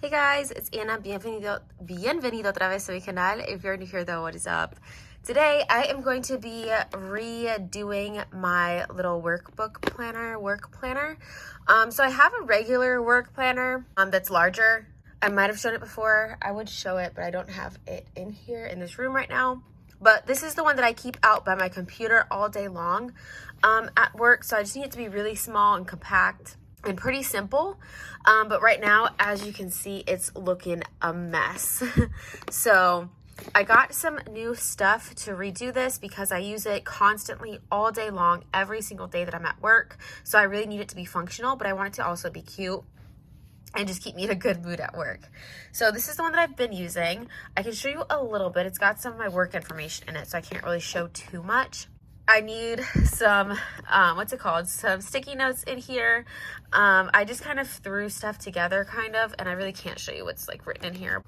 Hey guys, it's Anna. Bienvenido otra vez a mi canal. If you're new here though, what is up? Today I am going to be redoing my little work planner. So I have a regular work planner that's larger. I might have shown it before. I would show it, but I don't have it in here in this room right now. But this is the one that I keep out by my computer all day long at work. So I just need it to be really small and compact and pretty simple, but right now, as you can see, it's looking a mess. So I got some new stuff to redo this because I use it constantly all day long, every single day that I'm at work. So I really need it to be functional, but I want it to also be cute and just keep me in a good mood at work. So this is the one that I've been using. I can show you a little bit. It's got some of my work information in it, so I can't really show too much. I need some, some sticky notes in here. I just kind of threw stuff together and I really can't show you what's like written in here.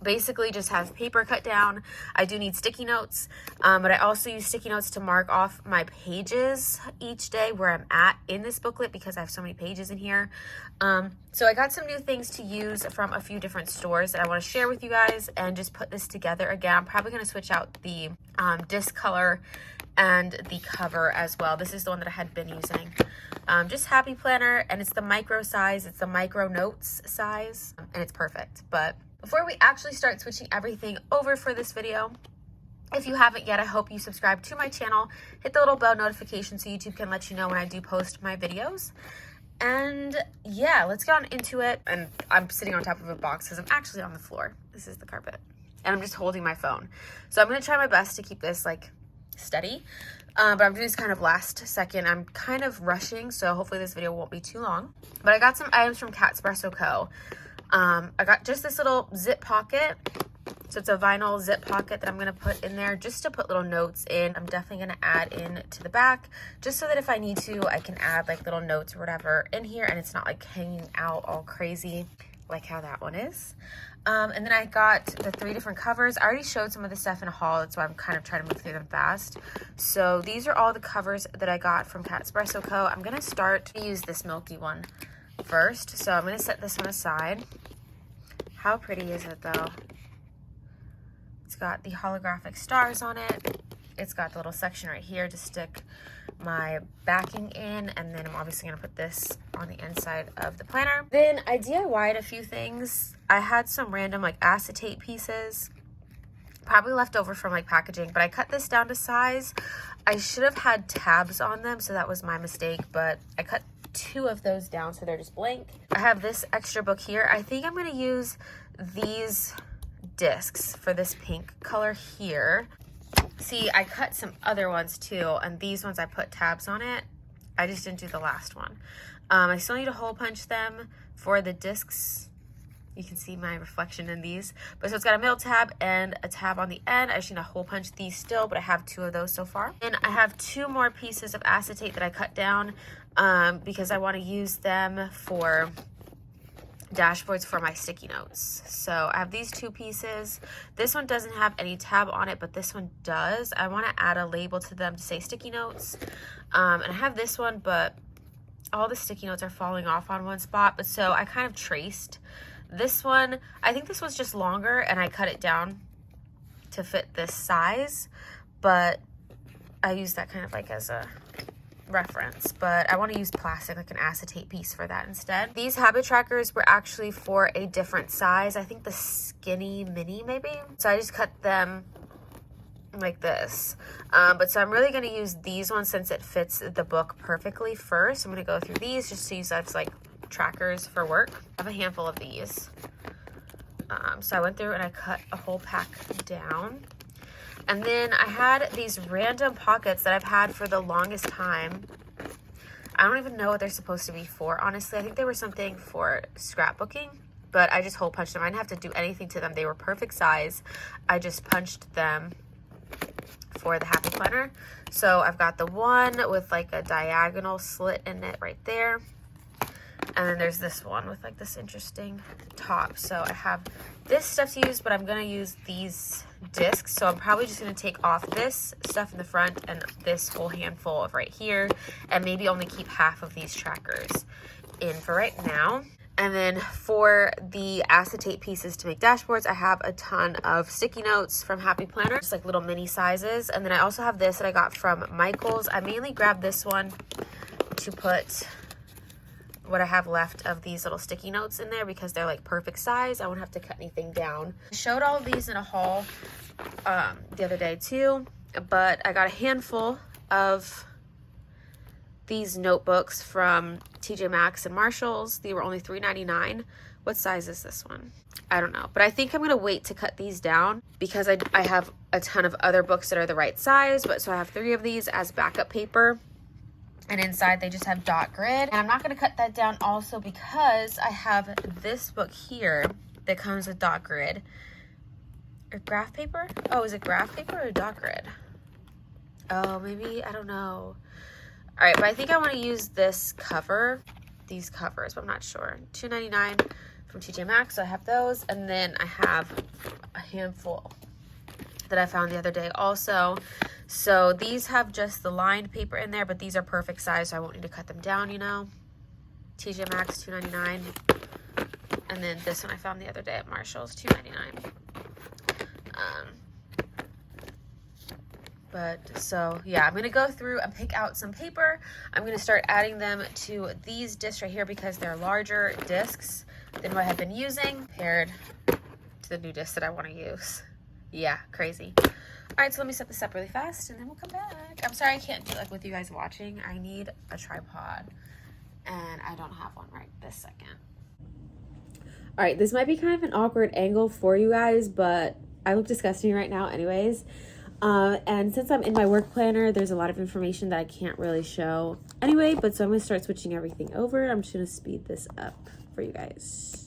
Basically just have paper cut down. I do need sticky notes, but I also use sticky notes to mark off my pages each day where I'm at in this booklet because I have so many pages in here. So I got some new things to use from a few different stores that I want to share with you guys and just put this together. Again, I'm probably going to switch out the disc color and the cover as well. This is the one that I had been using. Just happy planner, and it's the micro size. It's the micro notes size, and it's perfect. But before we actually start switching everything over for this video, if you haven't yet, I hope you subscribe to my channel. Hit the little bell notification so YouTube can let you know when I do post my videos. And yeah, let's get on into it. And I'm sitting on top of a box because I'm actually on the floor. This is the carpet. And I'm just holding my phone. So I'm going to try my best to keep this like steady. But I'm doing this kind of last second. I'm kind of rushing, so hopefully this video won't be too long. But I got some items from Espresso Co. I got just this little zip pocket. So it's a vinyl zip pocket that I'm going to put in there just to put little notes in. I'm definitely going to add in to the back just so that if I need to, I can add like little notes or whatever in here and it's not like hanging out all crazy like how that one is. And then I got the 3 different covers. I already showed some of the stuff in a haul. That's why I'm kind of trying to move through them fast. So these are all the covers that I got from Espresso Co. I'm going to start to use this milky one first. So I'm going to set this one aside. How pretty is it though? It's got the holographic stars on it. It's got the little section right here to stick my backing in, and then I'm obviously going to put this on the inside of the planner. Then I DIY'd a few things. I had some random like acetate pieces, probably left over from like packaging, but I cut this down to size. I should have had tabs on them, so that was my mistake, but I cut 2 of those down so they're just blank. I have this extra book here. I think I'm going to use these discs for this pink color here. See, I cut some other ones too, and these ones I put tabs on it. I just didn't do the last one. I still need to hole punch them for the discs. You can see my reflection in these. But so it's got a middle tab and a tab on the end. I just need to hole punch these still, but I have 2 of those so far. And I have 2 more pieces of acetate that I cut down because I want to use them for dashboards for my sticky notes. So I have these 2 pieces. This one doesn't have any tab on it, but this one does. I want to add a label to them to say sticky notes. And I have this one, but all the sticky notes are falling off on one spot. But so I kind of traced this one. I think this was just longer and I cut it down to fit this size, but I used that kind of like as a reference, but I want to use plastic, like an acetate piece for that instead. These habit trackers were actually for a different size. I think the skinny mini maybe. So I just cut them like this. But so I'm really going to use these ones since it fits the book perfectly first. I'm going to go through these just to use as like trackers for work. I have a handful of these. So I went through and I cut a whole pack down. And then I had these random pockets that I've had for the longest time. I don't even know what they're supposed to be for, honestly. I think they were something for scrapbooking, but I just hole punched them. I didn't have to do anything to them. They were perfect size. I just punched them for the happy planner. So I've got the one with like a diagonal slit in it right there. And then there's this one with like this interesting top. So I have this stuff to use, but I'm going to use these discs. So I'm probably just going to take off this stuff in the front and this whole handful of right here, and maybe only keep half of these trackers in for right now. And then for the acetate pieces to make dashboards, I have a ton of sticky notes from Happy Planner, just like little mini sizes. And then I also have this that I got from Michael's. I mainly grabbed this one to put what I have left of these little sticky notes in there because they're like perfect size. I won't have to cut anything down. I showed all of these in a haul the other day too, but I got a handful of these notebooks from TJ Maxx and Marshalls. They were only $3.99. What size is this one? I don't know, but I think I'm gonna wait to cut these down because I have a ton of other books that are the right size, but so I have 3 of these as backup paper. And inside they just have dot grid. And I'm not gonna cut that down also because I have this book here that comes with dot grid. Or graph paper? Oh, is it graph paper or dot grid? Oh, maybe, I don't know. All right, but I think I wanna use this cover, these covers, but I'm not sure. $2.99 from TJ Maxx, so I have those. And then I have a handful that I found the other day also. So these have just the lined paper in there, but these are perfect size, so I won't need to cut them down, you know. TJ Maxx, $2.99. And then this one I found the other day at Marshall's, $2.99. But so yeah, I'm gonna go through and pick out some paper. I'm gonna start adding them to these discs right here because they're larger discs than what I've been using compared to the new discs that I want to use. Yeah, crazy. All right, so let me set this up really fast and then we'll come back. I'm sorry I can't do like with you guys watching. I need a tripod and I don't have one right this second. All right, this might be kind of an awkward angle for you guys, but I look disgusting right now anyways. And since I'm in my work planner, there's a lot of information that I can't really show anyway, but so I'm gonna start switching everything over. I'm just gonna speed this up for you guys.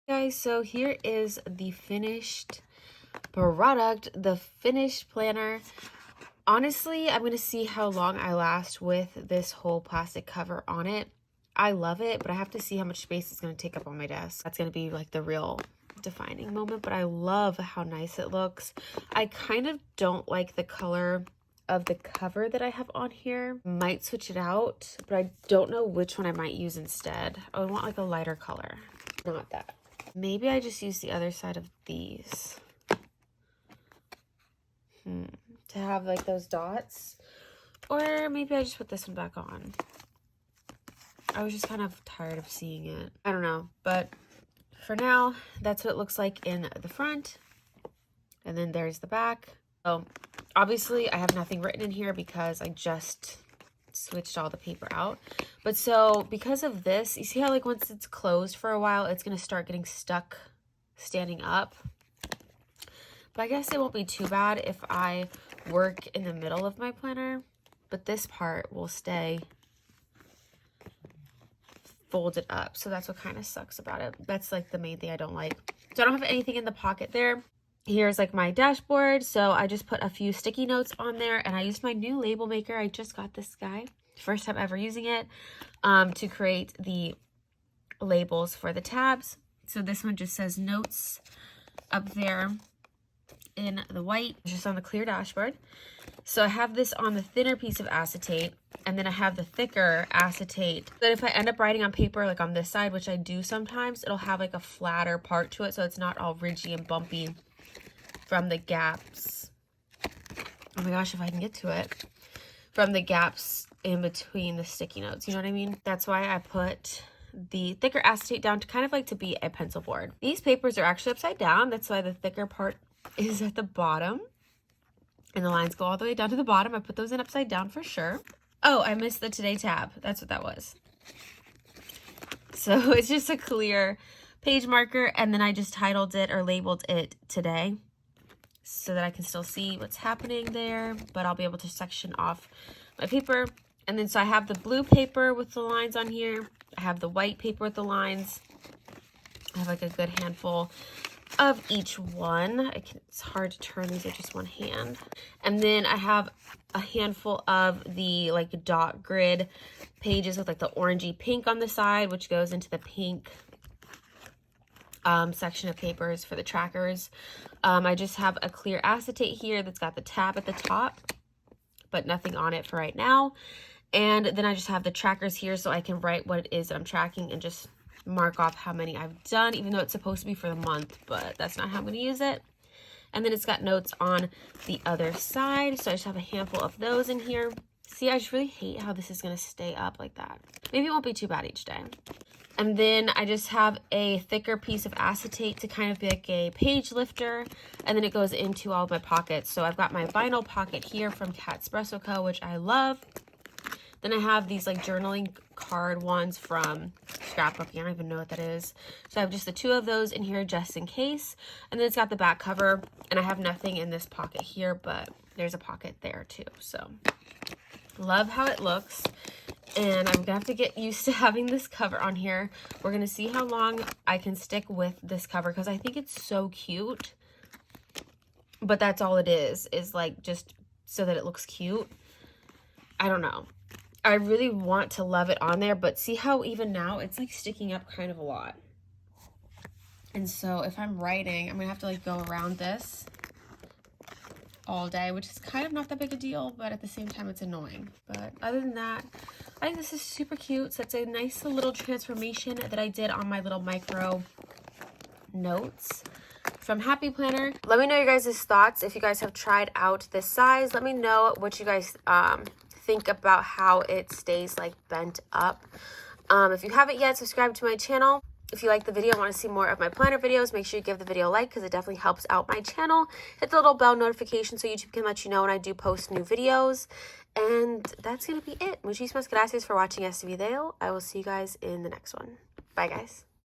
Guys, so here is the finished product, the finished planner. Honestly, I'm going to see how long I last with this whole plastic cover on it. I love it, but I have to see how much space it's going to take up on my desk. That's going to be like the real defining moment, but I love how nice it looks. I kind of don't like the color of the cover that I have on here. Might switch it out, but I don't know which one I might use instead. I want like a lighter color, not that. Maybe I just use the other side of these. To have like those dots, or maybe I just put this one back on. I was just kind of tired of seeing it. I don't know, but for now, that's what it looks like in the front. And then there's the back. So obviously I have nothing written in here because I just switched all the paper out. But so because of this, you see how like once it's closed for a while, it's going to start getting stuck standing up. But I guess it won't be too bad if I work in the middle of my planner, but this part will stay folded up. So that's what kind of sucks about it. That's like the main thing I don't like. So I don't have anything in the pocket there. Here's like my dashboard. So I just put a few sticky notes on there, and I used my new label maker. I just got this guy, first time ever using it, to create the labels for the tabs. So this one just says notes up there in the white, just on the clear dashboard. So I have this on the thinner piece of acetate, and then I have the thicker acetate that if I end up writing on paper like on this side, which I do sometimes, it'll have like a flatter part to it, so it's not all ridgy and bumpy from the gaps. Oh my gosh, if I can get to it, from the gaps in between the sticky notes, you know what I mean? That's why I put the thicker acetate down to kind of like to be a pencil board. These papers are actually upside down. That's why the thicker part is at the bottom, and the lines go all the way down to the bottom. I put those in upside down for sure. Oh, I missed the today tab. That's what that was. So it's just a clear page marker, and then I just titled it or labeled it today so that I can still see what's happening there, but I'll be able to section off my paper. And then so I have the blue paper with the lines on here. I have the white paper with the lines. I have like a good handful of each one. It's hard to turn these with just one hand. And then I have a handful of the like dot grid pages with like the orangey pink on the side, which goes into the pink section of papers for the trackers. I just have a clear acetate here that's got the tab at the top, but nothing on it for right now. And then I just have the trackers here so I can write what it is that I'm tracking and just mark off how many I've done, even though it's supposed to be for the month, but that's not how I'm going to use it. And then it's got notes on the other side, so I just have a handful of those in here. See, I just really hate how this is going to stay up like that. Maybe it won't be too bad each day. And then I just have a thicker piece of acetate to kind of be like a page lifter, and then it goes into all of my pockets. So I've got my vinyl pocket here from Catspresso Co., which I love. Then I have these like journaling card ones from Scrapbooking. I don't even know what that is. So I have just the two of those in here just in case. And then it's got the back cover, and I have nothing in this pocket here, but there's a pocket there too. So love how it looks. And I'm gonna have to get used to having this cover on here. We're gonna see how long I can stick with this cover because I think it's so cute. But that's all it is like just so that it looks cute. I don't know. I really want to love it on there, but see how even now it's like sticking up kind of a lot. And so if I'm writing, I'm gonna have to like go around this all day, which is kind of not that big a deal, but at the same time it's annoying. But other than that, I think this is super cute. So it's a nice little transformation that I did on my little micro notes from Happy Planner. Let me know your guys' thoughts if you guys have tried out this size. Let me know what you guys think about how it stays like bent up. If you haven't yet, subscribe to my channel. If you like the video and want to see more of my planner videos, make sure you give the video a like because it definitely helps out my channel. Hit the little bell notification so YouTube can let you know when I do post new videos. And that's going to be it. Muchísimas gracias for watching este video. I will see you guys in the next one. Bye, guys.